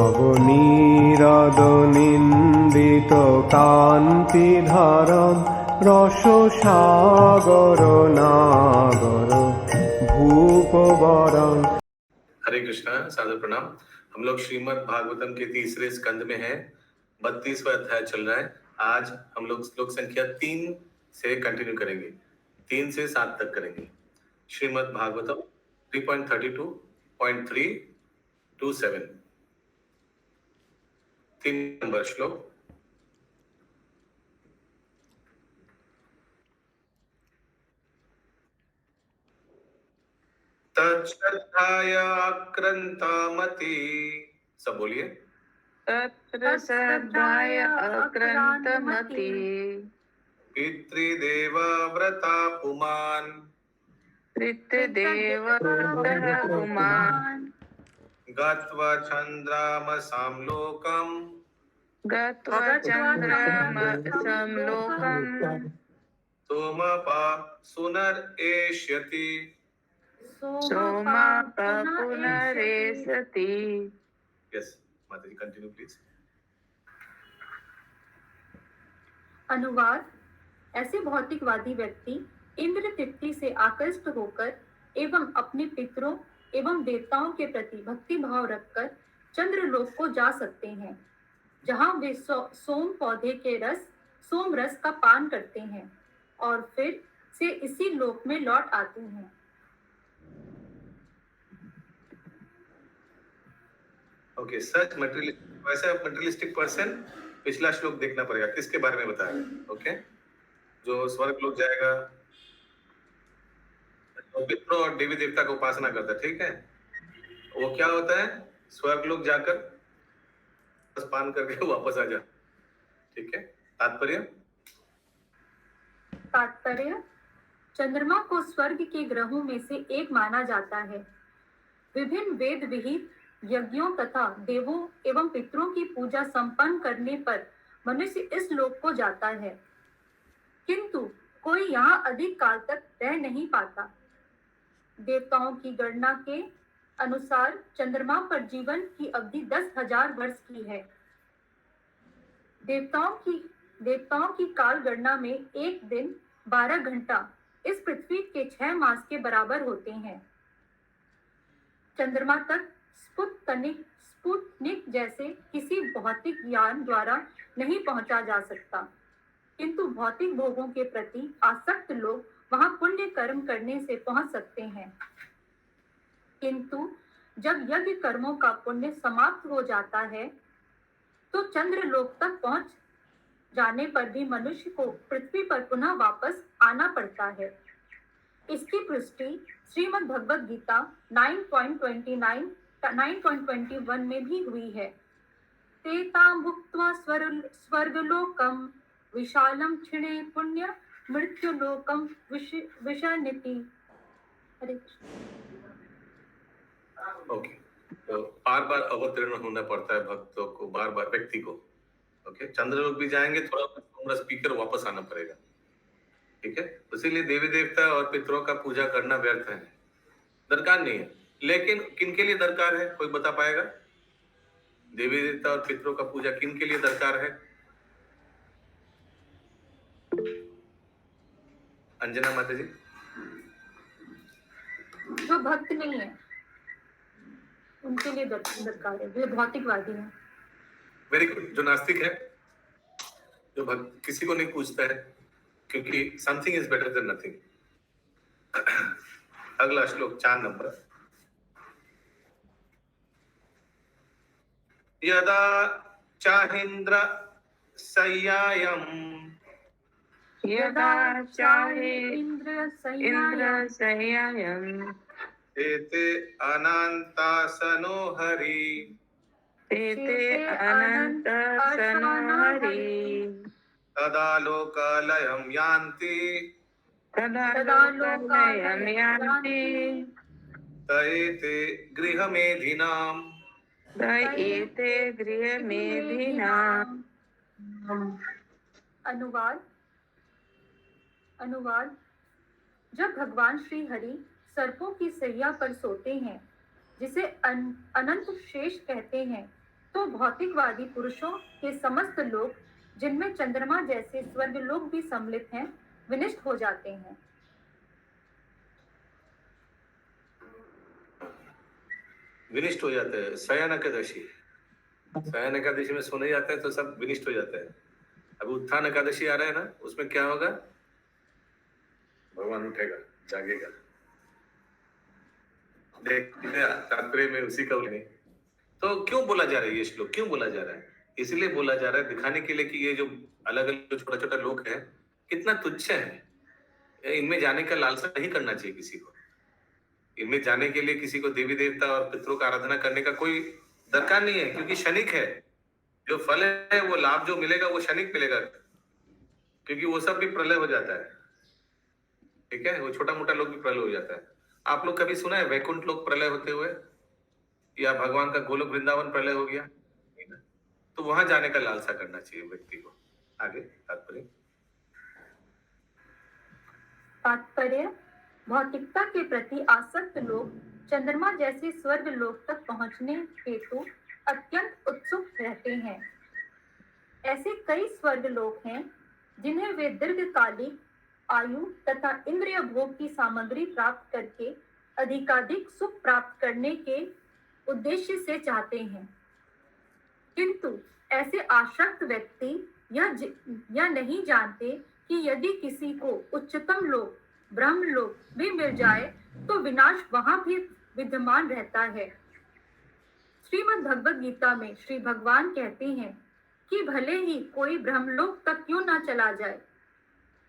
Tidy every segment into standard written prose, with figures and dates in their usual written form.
নবনীরদনিন্দিত কান্তিধারম রসসাগর নাগর भूपवरं। हरे कृष्णा, सादर प्रणाम। हम लोग श्रीमद् भागवतम के तीसरे स्कंद में हैं। 32वां अध्याय चल रहा है। आज हम लोग श्लोक संख्या 3 से कंटिन्यू करेंगे, 3 से 7 तक करेंगे। श्रीमद् भागवतम 3.32.3 to 7, 3 नंबर श्लोक। तच्छ्रद्धाय आक्रांतामति, सब बोलिए। तत्र श्रद्धाय आक्रांतमति पितृदेवव्रता पुमान् पितृदेवव्रतः पुमान् गत्वा चन्द्रामसां लोकम् गत्वा चन्द्रमसं लोकम् सोमपा सुनरेष्यति सोमापः पुनरेष्यति। यस माता जी, कंटिन्यू प्लीज। अनुवाद। ऐसे भौतिकवादी व्यक्ति इंद्र तृप्ति से आकृष्ट होकर एवं अपने पितरों एवं देवताओं के प्रति भक्ति भाव रखकर चंद्रलोक को जा सकते हैं, जहां वे सोम पौधे के सोम रस का पान करते हैं और फिर से इसी लोक में लौट आते हैं। ओके, सच मटेरियलिस्टिक, वैसे मटेरियलिस्टिक पर्सन पिछला श्लोक देखना पड़ेगा, किसके बारे में बताया। ओके, जो स्वर्ग लोक जाएगा, तो पितरों और देवी देवता का उपासना करता है, ठीक है। वो क्या होता है, स्वर्ग लोक जाकर बस पान करके वापस आ जा, ठीक है। तात्पर्य। चंद्रमा को स्वर्ग के ग्रहों में से एक माना जाता है। विभिन्न वेद विहित यज्ञों तथा देवों एवं पितरों की पूजा संपन्न करने पर मनुष्य इस लोक को जाता है, किंतु कोई यहाँ अधिक काल तक रह नहीं पाता। देवताओं की गणना के अनुसार चंद्रमा पर जीवन की अवधि 10,000 वर्ष की है। देवताओं की काल गणना में एक दिन 12 घंटा इस पृथ्वी के 6 मास के बराबर होते हैं। चंद्रमा तक स्पुतनिक जैसे किसी भौतिक यान द्वारा नहीं पहुंचा जा सकता, किंतु भौतिक भोगों के प्रति आसक्त लोग वहां पुण्य कर्म करने से पहुंच सकते हैं। किंतु जब यज्ञ कर्मों का पुण्य समाप्त हो जाता है तो चंद्रलोक तक पहुंच जाने पर भी मनुष्य को पृथ्वी पर पुनः वापस आना पड़ता है। इसकी पुष्टि श्रीमद् भगवद गीता 9.21 में भी हुई है। तेतां भुक्त्वा स्वर्गलोकं विशालं क्षिणे पुण्य मृत्युलोकं विशन्ति। ओके, तो बार बार अवतीर्ण होना पड़ता है भक्तों को, बार बार व्यक्ति को। ओके, चंद्रलोक भी जाएंगे, थोड़ा रस पीकर वापस आना पड़ेगा, ठीक है। इसीलिए देवी देवता और पितरों का पूजा करना व्यर्थ है, दरकार नहीं है। लेकिन किन के लिए दरकार है, कोई बता पाएगा? देवी देवता और पितरों का पूजा किन के लिए दरकार है? अंजना माता जी। जो भक्त नहीं है उनके लिए दरकार है, जो भौतिकवादी है। Very good. जो नास्तिक है, जो भक्त किसी को नहीं पूछता है, क्योंकि something is better than nothing. अगला श्लोक 4 नंबर। यदा चाहेन्द्र सय्यायम् यदा चाहे इंद्र सह्यायम् एते अनन्तासनो हरि तेते अनन्तसनो हरि तदा लोकालयं यान्ति तदा लोकालयं यान्ति तएते गृहमेधिनाम् एते गृहमेधिनाम्। अनुवाद। जब भगवान श्री हरि सर्पों की सैया पर सोते हैं, जिसे अनंत शेष कहते हैं, तो भौतिकवादी पुरुषों के समस्त लोग, जिनमें चंद्रमा जैसे स्वर्ग लोग भी सम्मिलित हैं, विनष्ट हो जाते हैं। विनिष्ट हो जाते हैं। शयन एकादशी, शयन एकादशी में सोने जाते हैं तो सब विनिष्ट हो जाते हैं। अभी उत्थान एकादशी आ रहा है ना, उसमें क्या होगा? भगवान उठेगा, जागेगा। देख तात्पर्य में उसी का नहीं। तो क्यों बोला जा रहा है ये श्लोक, क्यों बोला जा रहा है? इसलिए बोला जा रहा है दिखाने के लिए कि ये जो अलग अलग छोटा छोटा लोक है कितना तुच्छ है। इनमें जाने का लालसा नहीं करना चाहिए किसी को। इनमें जाने के लिए किसी को देवी देवता और पितरों का आराधना करने का कोई दरकार नहीं है, क्योंकि क्षणिक है। जो फल है वो लाभ जो मिलेगा वो क्षणिक मिलेगा, क्योंकि वो सब भी प्रलय हो जाता है। ठीक है, वो छोटा मोटा लोग भी प्रलय हो जाता है। आप लोग कभी सुना है वैकुंठ लोग प्रलय होते हुए, या भगवान का गोलोक वृंदावन प्रलय हो गया? तो वहां जाने का लालसा करना चाहिए व्यक्ति को। आगे तात्पर्य। तात्पर्य, भौतिकता के प्रति आसक्त लोग चंद्रमा जैसे स्वर्ग लोक तक पहुंचने हेतु अत्यंत उत्सुक रहते हैं। ऐसे कई स्वर्ग लोक हैं जिन्हें वे दीर्घकालिक आयु तथा इंद्रिय भोग की सामग्री प्राप्त करके अधिकाधिक सुख प्राप्त करने के उद्देश्य से चाहते हैं। किंतु ऐसे आसक्त व्यक्ति यह नहीं जानते कि यदि किसी को उच्चतम लोक, ब्रह्म लोक भी मिल जाए तो विनाश वहां भी विद्यमान रहता है। श्रीमद् भगवद गीता में श्री भगवान कहते हैं कि भले ही कोई ब्रह्मलोक तक क्यों ना चला जाए,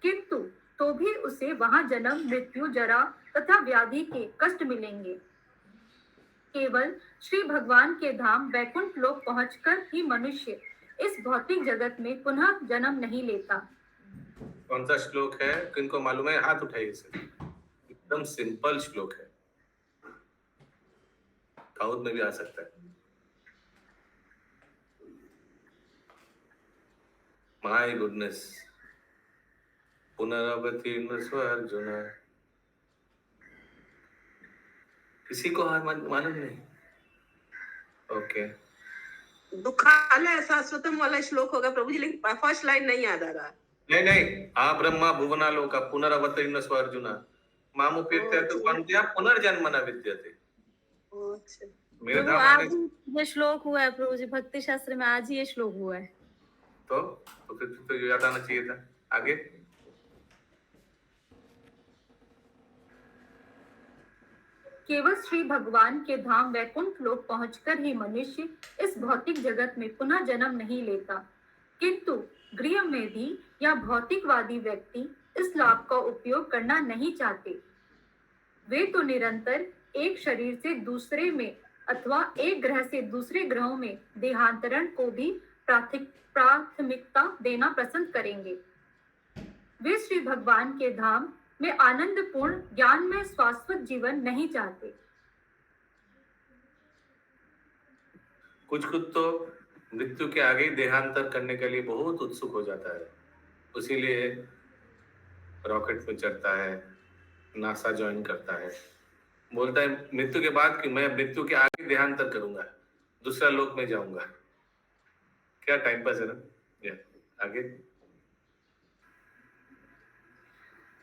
किंतु तो भी उसे वहां जन्म, मृत्यु, जरा तथा व्याधि के कष्ट मिलेंगे। केवल श्री भगवान के धाम वैकुंठ लोक पहुंचकर ही मनुष्य इस भौतिक जगत में पुनः जन्म नहीं लेता। कौन सा श्लोक है, किनको मालूम है? हाथ उठाइए सर। एकदम सिंपल श्लोक है, साउथ में भी आ सकता है। माय गुडनेस, पुनरावतीर्ण स्व अर्जुन। किसी को मालूम नहीं? ओके। दुखालय शाश्वतम वाला श्लोक होगा प्रभु जी, लेकिन फर्स्ट लाइन नहीं याद आ रहा। नहीं, आ ब्रह्मा भुवना लोका पुनरावतीर्ण स्व अर्जुन मामुपेत्य तो पंत्या पुनर्जन्म न विद्यते। मेरे धाम आज ये श्लोक हुआ है प्रभु जी, भक्ति शास्त्र में आज ही ये श्लोक हुआ है। तो फिर तो याद आना चाहिए था। आगे। केवल श्री भगवान के धाम वैकुंठ लोक पहुंचकर ही मनुष्य इस भौतिक जगत में पुनः जन्म नहीं लेता, किंतु गृह में भी या भौतिकवादी व्यक्ति इस लाभ का उपयोग करना नहीं चाहते। वे तो निरंतर एक शरीर से दूसरे में अथवा एक ग्रह से दूसरे ग्रहों में देहांतरण को भी प्राथमिकता देना पसंद करेंगे। वे श्री भगवान के धाम में आनंदपूर्ण ज्ञान में शाश्वत जीवन नहीं चाहते। कुछ तो मृत्यु के आगे ही देहांतर करने के लिए बहुत उत्सुक हो जाता है, उसीलिए रॉकेट में चढ़ता है, नासा ज्वाइन करता है, बोलता है मृत्यु के बाद कि मैं मृत्यु के आगे देहांतर करूंगा, दूसरा लोक में जाऊंगा। क्या टाइम पास है ना। आगे।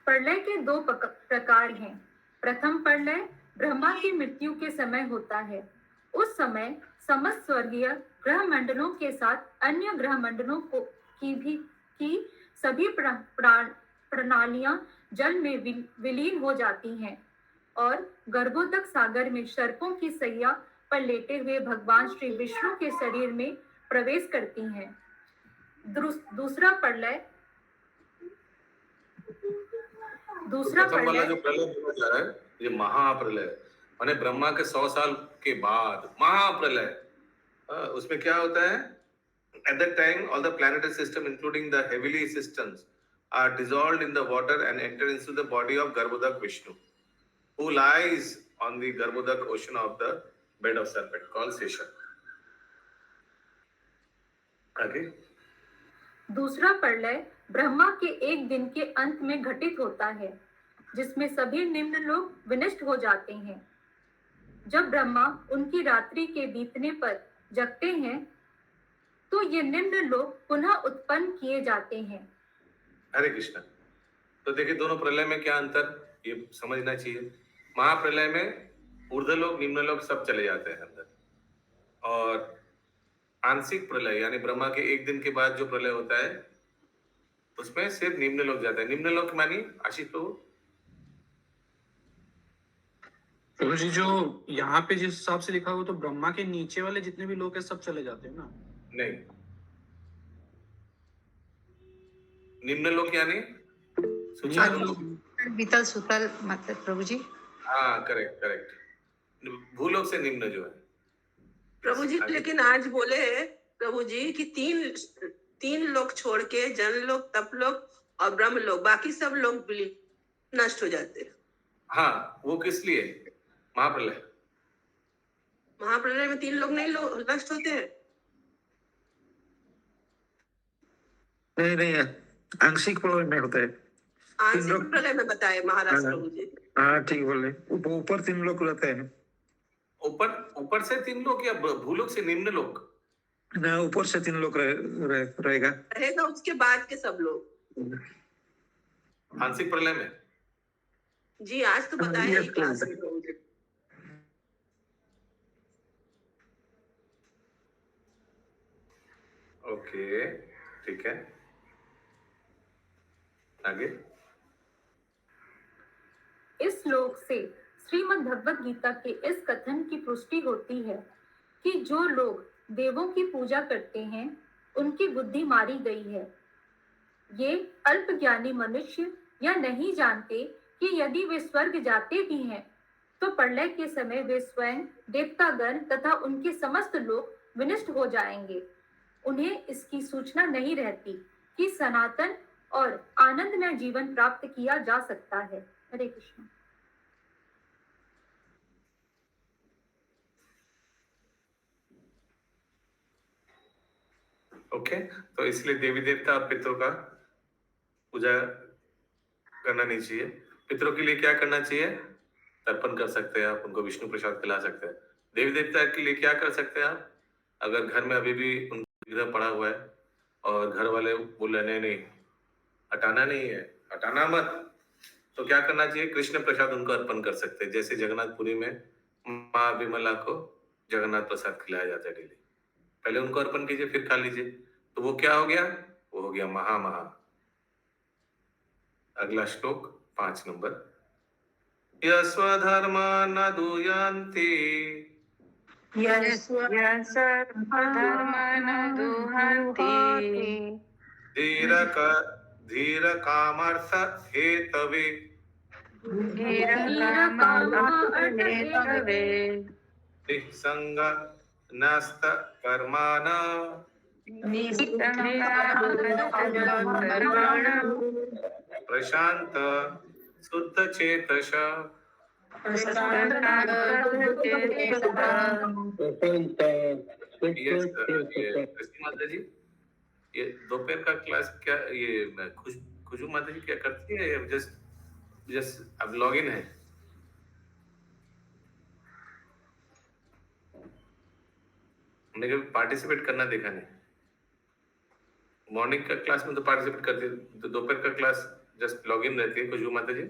प्रलय के दो प्रकार हैं। प्रथम प्रलय ब्रह्मा की मृत्यु के समय होता है। उस समय समस्त स्वर्गीय ग्रह मंडलों के साथ अन्य ग्रह मंडलों की सभी प्रणालियां जल में विलीन हो जाती हैं और गर्भोदक सागर में सर्पों की सैया पर लेटे हुए भगवान श्री विष्णु के शरीर में प्रवेश करती हैं। दूसरा प्रलय वाला जो प्रलय बोला जा रहा है, ये महाप्रलय, माने ब्रह्मा के 100 साल के बाद महाप्रलय। उसमें क्या होता है? At that time, all the planetary system, including the heavenly systems, are dissolved in the water and enter into the body of Garbhodak Vishnu, who lies on the Garbhodak ocean of the bed of serpent called Sesha. आगे। दूसरा प्रलय ब्रह्मा के एक दिन के अंत में घटित होता है, जिसमें सभी निम्न लोग विनष्ट हो जाते हैं। जब ब्रह्मा उनकी रात्रि के बीतने पर जगते हैं तो ये निम्न लोग पुनः उत्पन्न किए जाते हैं। हरे कृष्णा। तो देखिए दोनों प्रलय में क्या अंतर, ये समझना चाहिए। महाप्रलय में ऊर्ध्वलोक निम्नलोक सब चले जाते हैं अंदर, और आंशिक प्रलय यानी ब्रह्मा के एक दिन के बाद जो प्रलय होता है उसमें सिर्फ निम्नलोक जाता है। निम्नलोक मानी आशिक लोग। प्रभु जी जो यहाँ पे जिस हिसाब से लिखा हुआ तो ब्रह्मा के नीचे वाले जितने भी लोग हैं सब चले जाते हैं ना? नहीं, निम्नलोक यानी सुचारू लोक। बीतल सुतल मतलब प्रभु जी। हाँ करेक्ट करेक्ट। भूलोक से निम्न जो है प्रभु जी लेकिन आज बोले प्रभु जी कि तीन लोग छोड़ के जनलोक, तपलोक और ब्रह्मलोक, बाकी सब लोग नष्ट हो जाते हैं। हाँ, वो किस लिए? महाप्रलय। महाप्रलय में 3 लोग नहीं नष्ट होते हैं। नहीं आंशिक प्रलय में होता है। आंशिक प्रलय में बताए महाराज प्रभु जी। हाँ ठीक बोले, ऊपर 3 लोग रहते हैं। ऊपर से 3 लोग या भूलोक से निम्न लोक? ना, ऊपर से 3 लोग रहेगा उसके बाद के सब लोग आंशिक प्रलय में। जी आज तो बताया ही क्लास में प्रभु जी। ओके ठीक है, आगे। इस श्लोक से श्रीमद् भगवत गीता के इस कथन की पुष्टि होती है कि जो लोग देवों की पूजा करते हैं उनकी बुद्धि मारी गई है। ये अल्पज्ञानी मनुष्य यह नहीं जानते कि यदि वे स्वर्ग जाते भी हैं तो प्रलय के समय वे स्वयं, देवतागण तथा उनके समस्त लोग विनष्ट हो जाएंगे। उन्हें इसकी सूचना नहीं रहती कि सनातन और आनंदमय जीवन प्राप्त किया जा सकता है। हरे कृष्ण। ओके, तो इसलिए देवी देवता और पितरों का पूजा करना नहीं चाहिए। पितरों के लिए क्या करना चाहिए? तर्पण कर सकते हैं आप, उनको विष्णु प्रसाद खिला सकते हैं। देवी देवता के लिए क्या कर सकते हैं आप? अगर घर में अभी भी उनका विग्रह पड़ा हुआ है और घर वाले बोल रहे नहीं हटाना नहीं है, हटाना मत, तो क्या करना चाहिए? कृष्ण प्रसाद उनको अर्पण कर सकते हैं। जैसे जगन्नाथपुरी में माँ विमला को जगन्नाथ प्रसाद खिलाया जाता है डेली। पहले उनको अर्पण कीजिए फिर खा लीजिए, तो वो क्या हो गया? वो हो गया महा। अगला श्लोक 5 नंबर। यस्वधर्मा न दूयांति धर्मान दुहन्ति धीर कामर्थ हेतवे निसंग नस्त कर्मान प्रशांत शुद्ध चेतस। माता जी ये दोपहर का क्लास क्या, ये खुशबू माता जी क्या करती है? जस्ट अब लॉग इन है। हमने कभी पार्टिसिपेट करना देखा नहीं। मॉर्निंग का क्लास में तो पार्टिसिपेट करती है, तो दोपहर का क्लास जस्ट लॉग इन रहती है। खुशबू माता जी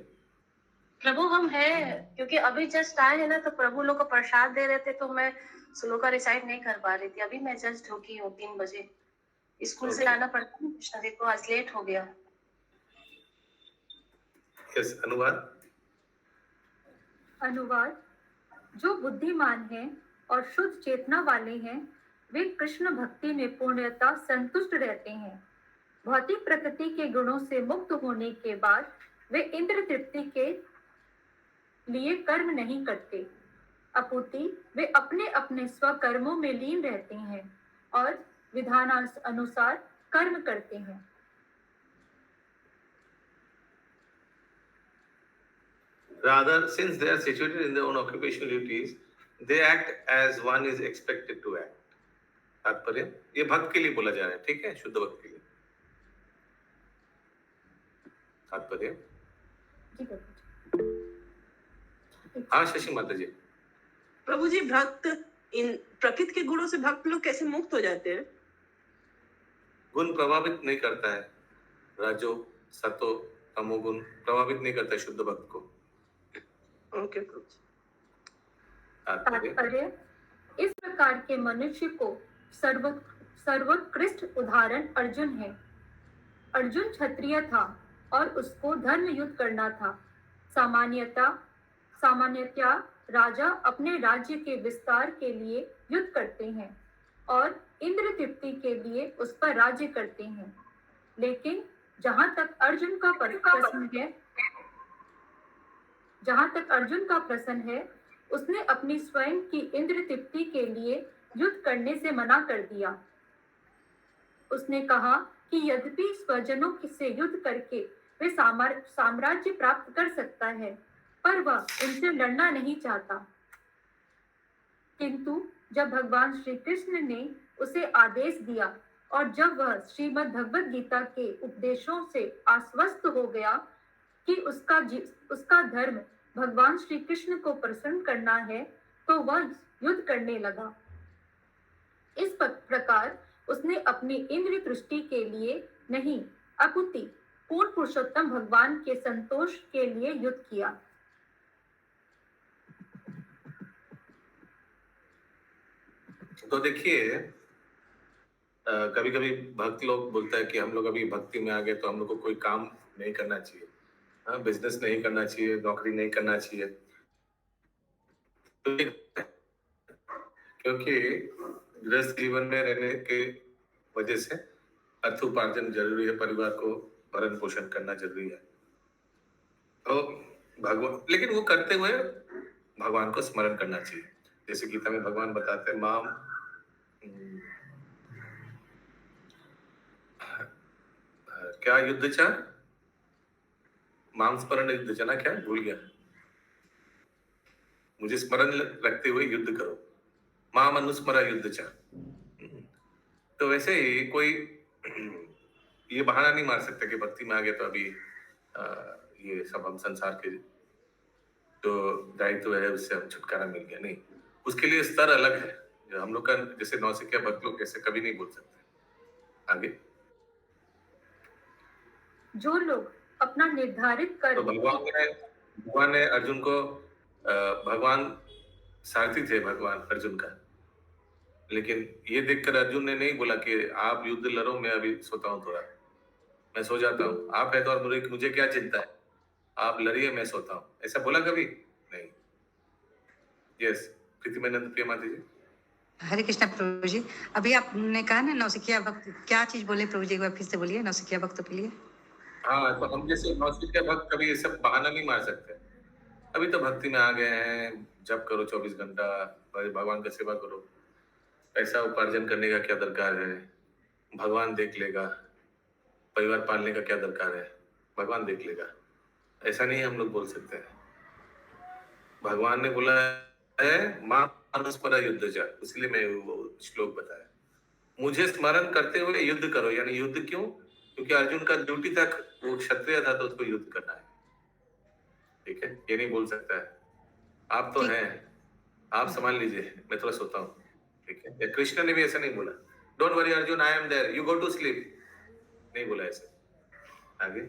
प्रभु हम है क्योंकि अभी जस्ट आए हैं ना, तो प्रभु लोग को प्रसाद दे रहे थे तो मैं श्लोक का रिसाइट नहीं कर पा रही थी। अभी मैं जस्ट ढुकी हूँ 3 बजे, स्कूल से आना पड़ता है कृष्णा जी को, आज लेट हो गया। यस, अनुवाद। जो बुद्धिमान हैं और शुद्ध चेतना वाले हैं वे कृष्ण भक्ति में पूर्णतः संतुष्ट रहते हैं। भौतिक प्रकृति के गुणों से मुक्त होने के बाद वे इंद्र तृप्ति के लिए कर्म नहीं करते, अपितु वे अपने अपने स्वकर्मों में लीन रहते हैं और विधान अनुसार कर्म करते हैं। Rather, since they are situated in their own occupational duties, they act as one is expected to act. तात्पर्य ये भक्त के लिए बोला जा रहा है, ठीक है, शुद्ध भक्त के लिए। तात्पर्य हाँ शशि माता जी। प्रभु जी भक्त इन प्रकृति के गुणों से भक्त लोग कैसे मुक्त हो जाते हैं? गुण प्रभावित नहीं करता है, राजो सतो तमोगुण प्रभावित नहीं करता है शुद्ध भक्त को। ओके प्रभु जी। तात्पर्य तात्पर्य, इस प्रकार के मनुष्य को सर्वोत्कृष्ट उदाहरण अर्जुन है। अर्जुन क्षत्रिय था और उसको धर्म युद्ध करना था। सामान्यतया राजा अपने राज्य के विस्तार के लिए युद्ध करते हैं और इंद्र तृप्ति के लिए उस पर राज्य करते हैं। लेकिन जहां तक अर्जुन का प्रश्न है, उसने अपनी स्वयं की इंद्र तृप्ति के लिए युद्ध करने से मना कर दिया। उसने कहा कि यद्यपि स्वजनों से युद्ध करके वे साम्राज्य प्राप्त कर सकता है, पर वह उनसे लड़ना नहीं चाहता। किंतु जब भगवान श्री कृष्ण ने उसे आदेश दिया और जब वह श्रीमद् भगवद गीता के उपदेशों से आश्वस्त हो गया कि उसका धर्म भगवान श्री कृष्ण को प्रसन्न करना है, तो वह युद्ध करने लगा। इस प्रकार उसने अपनी इंद्रिय तुष्टि के लिए नहीं, अपितु पूर्ण पुरुषोत्तम भगवान के संतोष के लिए युद्ध किया। तो देखिए, कभी कभी भक्त लोग बोलता है कि हम लोग अभी भक्ति में आ गए तो हम लोग को कोई काम नहीं करना चाहिए, बिजनेस नहीं करना चाहिए, नौकरी नहीं करना चाहिए। तो क्योंकि गृहस्थ जीवन में रहने के वजह से अर्थ उपार्जन जरूरी है, परिवार को भरण पोषण करना जरूरी है। तो भगवान, लेकिन वो करते हुए भगवान को स्मरण करना चाहिए। जैसे गीता में भगवान बताते हैं, माम क्या युद्ध चा माम स्मरण युद्ध चा ना, क्या भूल गया, मुझे स्मरण रखते हुए युद्ध करो, माम अनुस्मरा युद्ध चा। तो वैसे ही कोई ये बहाना नहीं मार सकता कि भक्ति में आ गया तो अभी ये सब हम संसार के जो दायित्व है उससे हम छुटकारा मिल गया, नहीं। उसके लिए स्तर अलग है, जो हम लोग का जैसे नौसिखिया भक्त लोग ऐसे कभी नहीं बोल सकते। आगे जो लोग अपना निर्धारित कर तो भगवान ने अर्जुन को, भगवान सारथी थे भगवान अर्जुन का, लेकिन ये देखकर अर्जुन ने नहीं बोला कि आप युद्ध लड़ो, मैं अभी सोता हूँ, थोड़ा मैं सो जाता हूँ, आप है तो और मुझे क्या चिंता है, आप लड़िए, मैं सोता हूँ, ऐसा बोला कभी नहीं। यस, प्रीतिमानंद प्रिय माता जी। हरे कृष्णा प्रभु जी। अभी आपने कहा ना नौसिखिया भक्त, क्या चीज बोले प्रभु जी, एक बार फिर से बोलिए नौसिखिया भक्तों के लिए। हाँ, तो हम जैसे नौसिखिया भक्त कभी ये सब बहाना नहीं मार सकते। अभी तो भक्ति में आ गए हैं, जप करो 24 घंटा, भगवान का सेवा करो, पैसा उपार्जन करने का क्या दरकार है, भगवान देख लेगा, परिवार पालने का क्या दरकार है, भगवान देख लेगा। ऐसा नहीं हम लोग बोल सकते हैं। भगवान ने बोला है मां अनुस्मरा युद्ध जा, इसलिए मैं वो श्लोक बताया, मुझे स्मरण करते हुए युद्ध करो। यानी युद्ध क्यों? क्योंकि अर्जुन का ड्यूटी था, वो क्षत्रिय था तो उसको युद्ध करना है, ठीक है, ये नहीं बोल सकता है आप तो हैं, आप संभाल लीजिए, मैं थोड़ा सोता हूँ, ठीक है। या कृष्ण ने भी ऐसा नहीं बोला, don't worry Arjun, I am there, you go to sleep, नहीं बोला ऐसे। आगे,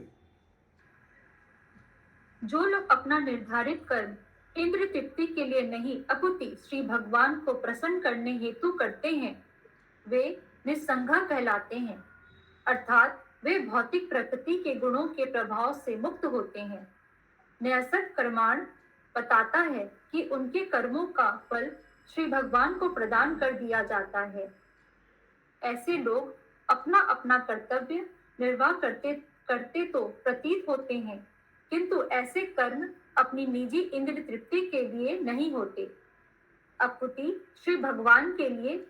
जो लोग अपना निर्धारित कर्म इंद्र तृप्ति के लिए नहीं, अपितु श्री भगवान को प्रसन्न करने हेतु करते हैं, वे निस्संग कहलाते हैं। अर्थात वे भौतिक प्रकृति के गुणों के प्रभाव से मुक्त होते हैं। न्यासक कर्माण बताता है कि उनके कर्मों का फल श्री भगवान को प्रदान कर दिया जाता है। ऐसे लोग अपना अपना कर्तव्य निर्वाह करते तो प्रतीत होते हैं, किंतु ऐसे कर्म अपनी निजी इंद्रिय तृप्ति के लिए नहीं होते, अपितु श्री भगवान के लिए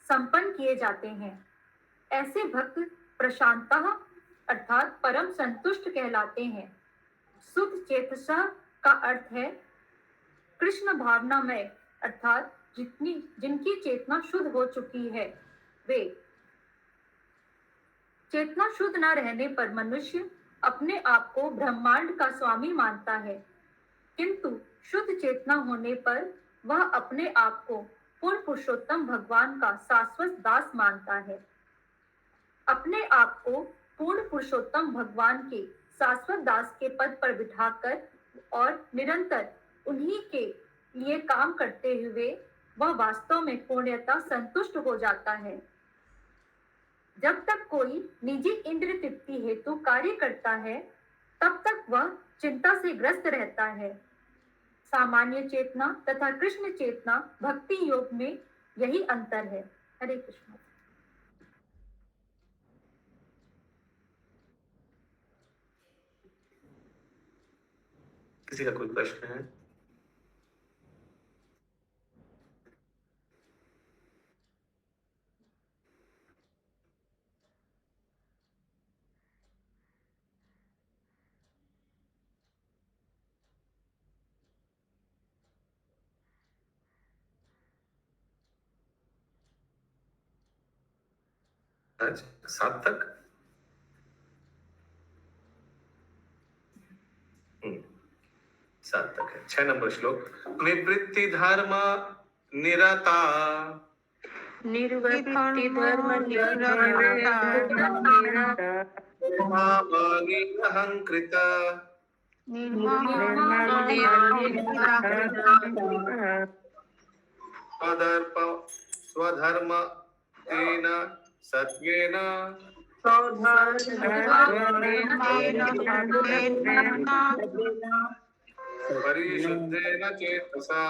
संपन्न किए जाते हैं। ऐसे भक्त प्रशांतः अर्थात परम संतुष्ट कहलाते हैं। शुद्ध चेतसः का अर्थ है कृष्ण भावनामय, अर्थात जिनकी चेतना शुद्ध हो चुकी है। वे चेतना शुद्ध न रहने पर मनुष्य अपने आप को ब्रह्मांड का स्वामी मानता है, किंतु शुद्ध चेतना होने पर वह अपने आप को पूर्ण पुरुषोत्तम भगवान का शाश्वत दास मानता है। अपने आप को पूर्ण पुरुषोत्तम भगवान के शाश्वत दास के पद पर बिठाकर और निरंतर उन्हीं के लिए काम करते हुए वह वास्तव में पूर्णतः संतुष्ट हो जाता है। जब तक कोई निजी इंद्र तृप्ति हेतु कार्य करता है, तब तक वह चिंता से ग्रस्त रहता है। सामान्य चेतना तथा कृष्ण चेतना भक्ति योग में यही अंतर है। हरे कृष्ण। किसी का कोई प्रश्न है? अच्छा, 7 तक। 7 तक है। 6 नंबर श्लोक। निवृत्ति धर्म निरता निर्वृत्ति धर्म मामानि अहंकृत अदर्प स्वधर्म तेन सत्वेन परिशुद्धेन चेतसा।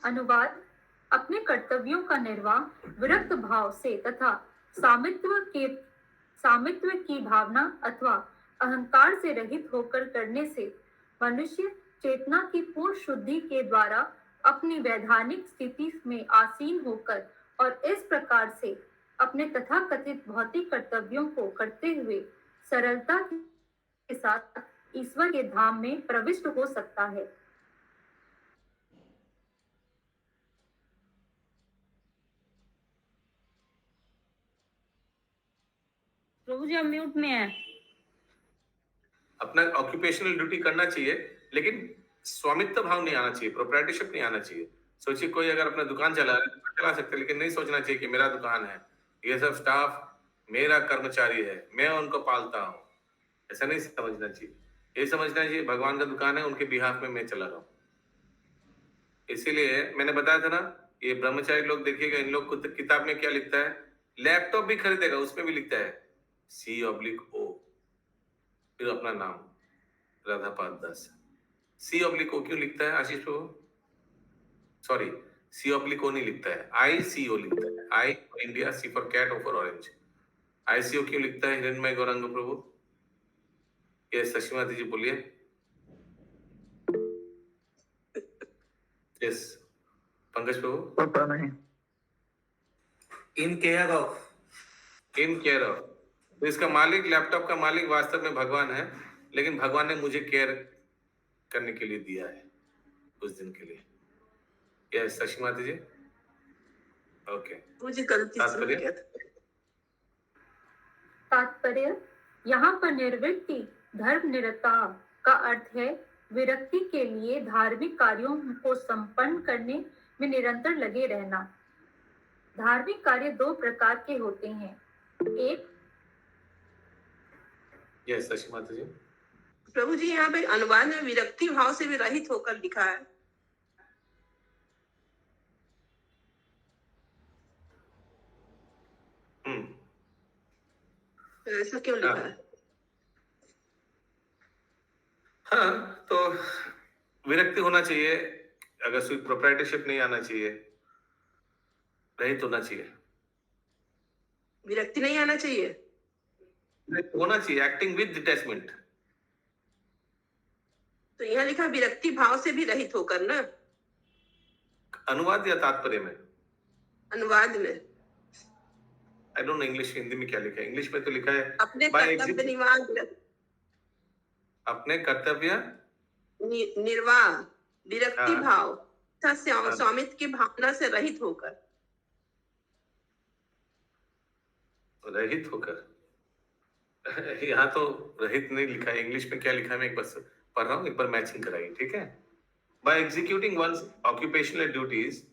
अनुवाद। अपने कर्तव्यों का निर्वाह विरक्त भाव से तथा सामित्व की भावना अथवा अहंकार से रहित होकर करने से मनुष्य चेतना की पूर्ण शुद्धि के द्वारा अपनी वैधानिक स्थिति में आसीन होकर और इस प्रकार से अपने तथाकथित भौतिक कर्तव्यों को करते हुए सरलता के साथ ईश्वर के धाम में प्रविष्ट हो सकता है। प्रभु जी, हम म्यूट में है। अपना ऑक्यूपेशनल ड्यूटी करना चाहिए, लेकिन स्वामित्व भाव नहीं आना चाहिए, प्रोप्राइटरशिप नहीं आना चाहिए। सोचिए कोई अगर अपना दुकान चला रहा है तो चला सकते हैं, लेकिन नहीं सोचना चाहिए कि मेरा दुकान है, ये सब स्टाफ मेरा कर्मचारी है, मैं उनको पालता हूँ। ऐसा नहीं समझना चाहिए। ये समझना चाहिए भगवान का दुकान है, उनके बिहाफ में मैं चला रहा हूँ। इसीलिए मैंने बताया था ना, ये ब्रह्मचारी लोग देखिएगा, इन लोग को किताब में क्या लिखता है, लैपटॉप भी खरीदेगा उसमें भी लिखता है C/O, फिर अपना नाम राधापाद दास। C/O क्यों लिखता है आशीष प्रभु? सॉरी, C/O नहीं लिखता है, ICO लिखता है। I India, C for cat, O for orange. ICO क्यों लिखता है हिरण्मय गौरांग प्रभु? ये शशिमाती जी बोलिए। यस पंकज प्रभु। पता नहीं। In care of. तो इसका मालिक, लैपटॉप का मालिक वास्तव में भगवान है, लेकिन भगवान ने मुझे केयर करने के लिए दिया है उस दिन के लिए। यस शशिमाती जी। ओके। मुझे गलती से हो गया था। तात्पर्य। यहाँ पर निर्वृत्ति धर्म निरता का अर्थ है विरक्ति के लिए धार्मिक कार्यों को संपन्न करने में निरंतर लगे रहना। धार्मिक कार्य 2 प्रकार के होते हैं। एक, यस शशिमाती जी। प्रभु जी, यहाँ पे अनुवाद में विरक्ति भाव से भी रहित होकर लिखा है, तो ऐसा क्यों लिखा है? हाँ, तो विरक्ति होना चाहिए, अगर सिर्फ प्रोप्राइटरशिप नहीं आना चाहिए, रहित होना चाहिए। विरक्ति नहीं आना चाहिए, होना चाहिए, एक्टिंग विद डिटैचमेंट। तो यहाँ लिखा विरक्ति भाव से भी रहित होकर ना। अनुवाद या तात्पर्य में? अनुवाद में। I don't know English, Hindi में क्या लिखा है? इंग्लिश में तो लिखा है अपने by कर्तव्य exhibit- निर्वाह अपने कर्तव्य निर्वाह विरक्ति हाँ। भाव तथा स्वामित्व की भावना से रहित होकर। रहित होकर। यहाँ तो रहित नहीं लिखा है, इंग्लिश में क्या लिखा है मैं एक बार पढ़ रहा हूँ, एक बार मैचिंग कराइए, ठीक है। By executing one's occupational duties,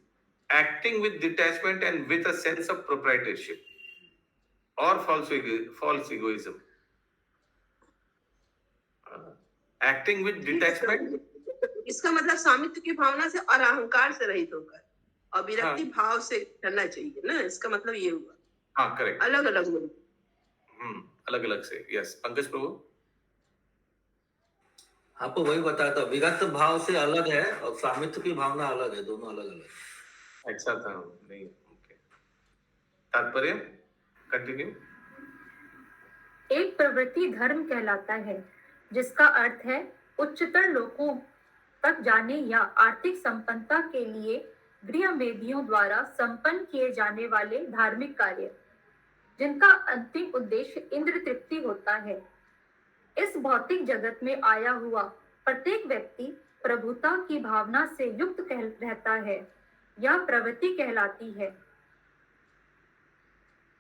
acting with detachment and with a sense of proprietorship or false egoism. Acting with detachment, इसका मतलब स्वामित्व की भावना से और अहंकार से रहित होकर और विरक्ति हाँ। भाव से करना चाहिए ना, इसका मतलब ये हुआ। हाँ करेक्ट, अलग अलग लोग। अलग अलग से, यस। पंकज प्रभु, आपको वही बताया था, विगत भाव से अलग है और स्वामित्व की भावना अलग है, दोनों अलग अलग है। ऐसा था नहीं, ओके। तात्पर्य कंटिन्यू। एक प्रवृत्ति धर्म कहलाता है, जिसका अर्थ है उच्चतर लोकों तक जाने या आर्थिक संपन्नता के लिए गृह मेदियों द्वारा संपन्न किए जाने वाले धार्मिक कार्य, जिनका अंतिम उद्देश्य इंद्र तृप्ति होता है। इस भौतिक जगत में आया हुआ प्रत्येक व्यक्ति प्रभुता की भावना से युक्त रहता है, यह प्रवृत्ति कहलाती है।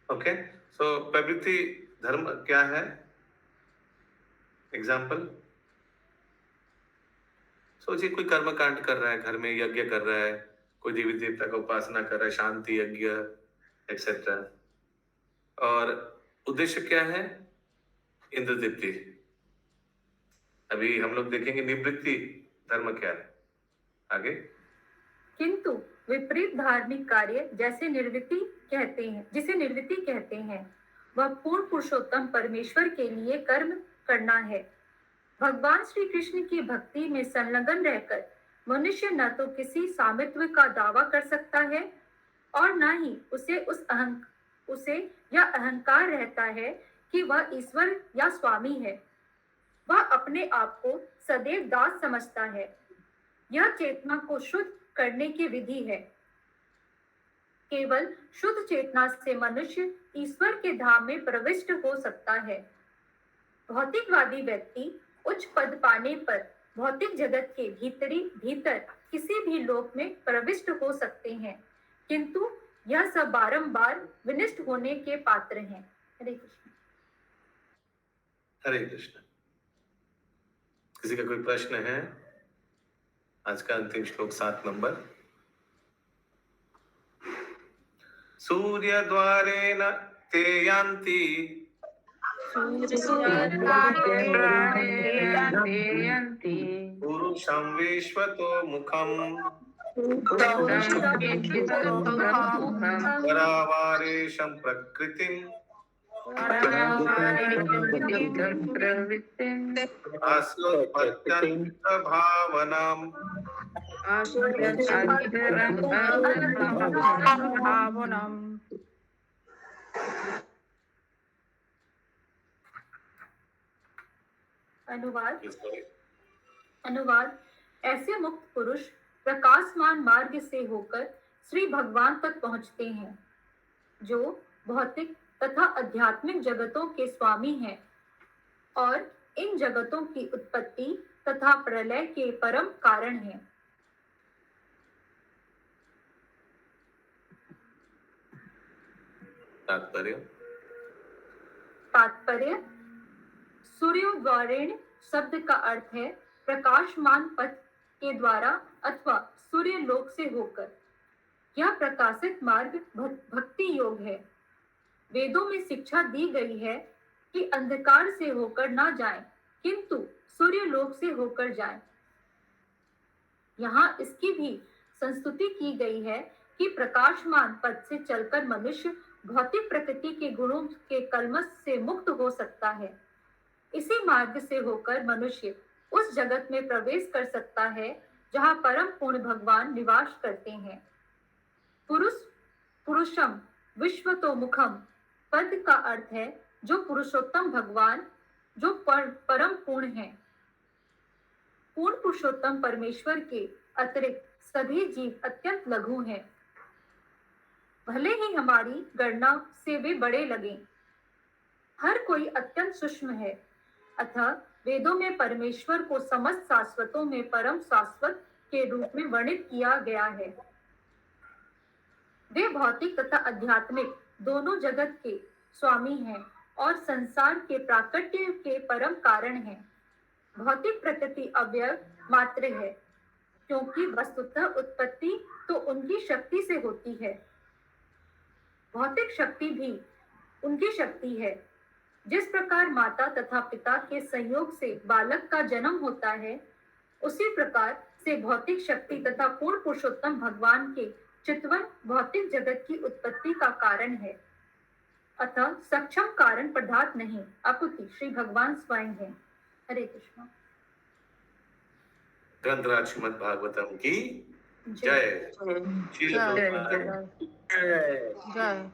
ओके, सो प्रवृत्ति धर्म क्या है? एग्जाम्पल, सोचिए कोई कर्म कांड कर रहा है, घर में यज्ञ कर रहा है, कोई देवी देवता का उपासना कर रहा है, शांति यज्ञ एक्सेट्रा, और उद्देश्य क्या है? इंद्र तृप्ति। अभी हम लोग देखेंगे निवृत्ति धर्म क्या है आगे। किंतु विपरीत धार्मिक कार्य जिसे निर्वृत्ति कहते हैं, वह पूर्ण पुरुषोत्तम परमेश्वर के लिए कर्म करना है। भगवान श्री कृष्ण की भक्ति में संलग्न रहकर मनुष्य न तो किसी सामित्व का दावा कर सकता है और न ही उसे यह अहंकार रहता है कि वह ईश्वर या स्वामी है। वह अपने आप को सदैव दास समझता है। यह चेतना को शुद्ध करने की विधि है। केवल शुद्ध चेतना से मनुष्य ईश्वर के धाम में प्रविष्ट हो सकता है। भौतिकवादी व्यक्ति उच्च पद पाने पर भौतिक जगत के भीतर किसी भी लोक में प्रविष्ट हो सकते हैं, किंतु यह सब बारंबार विनष्ट होने के पात्र हैं। हरे कृष्ण। हरे कृष्ण। किसी का कोई प्रश्न है? आज का अंतिम श्लोक 7 नंबर। सूर्यद्वारेण ते यान्ति पुरुषं विश्वतो मुखम् परावारेशं प्रकृतिम् आस्वत्पत्यन्त भावनाम् अनुवाद। ऐसे मुक्त पुरुष प्रकाशमान मार्ग से होकर श्री भगवान तक पहुंचते हैं, जो भौतिक तथा आध्यात्मिक जगतों के स्वामी हैं और इन जगतों की उत्पत्ति तथा प्रलय के परम कारण हैं। तात्पर्य सूर्योद्वारेण शब्द का अर्थ है प्रकाशमान पथ के द्वारा अथवा सूर्य लोक से होकर। यह प्रकाशित मार्ग भक्ति योग है। वेदों में शिक्षा दी गई है कि अंधकार से होकर ना जाएं, किंतु सूर्य लोक से होकर जाएं। यहाँ इसकी भी संस्तुति की गई है कि प्रकाशमान पथ से चलकर मनुष्य भौतिक प्रकृति के गुणों के कलमश से मुक्त हो सकता है। इसी मार्ग से होकर मनुष्य उस जगत में प्रवेश कर सकता है जहाँ परम पूर्ण भगवान निवास करते हैं। पुरुषम विश्वतोमुखम पद का अर्थ है जो पुरुषोत्तम भगवान, जो परम पूर्ण है। पूर्ण पुरुषोत्तम परमेश्वर के अतिरिक्त सभी जीव अत्यंत लघु हैं, भले ही हमारी गणना से वे बड़े लगें। हर कोई अत्यंत सूक्ष्म है। अतः वेदों में परमेश्वर को समस्त शाश्वतों में परम शाश्वत के रूप में वर्णित किया गया है। वे भौतिक तथा आध्यात्मिक दोनों जगत के स्वामी हैं और संसार के प्राकट्य के परम कारण है। भौतिक प्रकृति अव्यय मात्र है, क्योंकि वस्तुतः उत्पत्ति तो उनकी शक्ति से होती है, भौतिक शक्ति भी उनकी शक्ति है। जिस प्रकार माता तथा पिता के संयोग से बालक का जन्म होता है, उसी प्रकार से भौतिक शक्ति तथा पूर्ण पुरुषोत्तम भगवान के चितवन भौतिक जगत की उत्पत्ति का कारण है। अतः सक्षम कारण पदार्थ नहीं, अपितु श्री भगवान स्वयं है। हरे कृष्ण। ग्रंथराज श्रीमद् भागवतम की जय। श्रील जय प्रभुपाद जय जय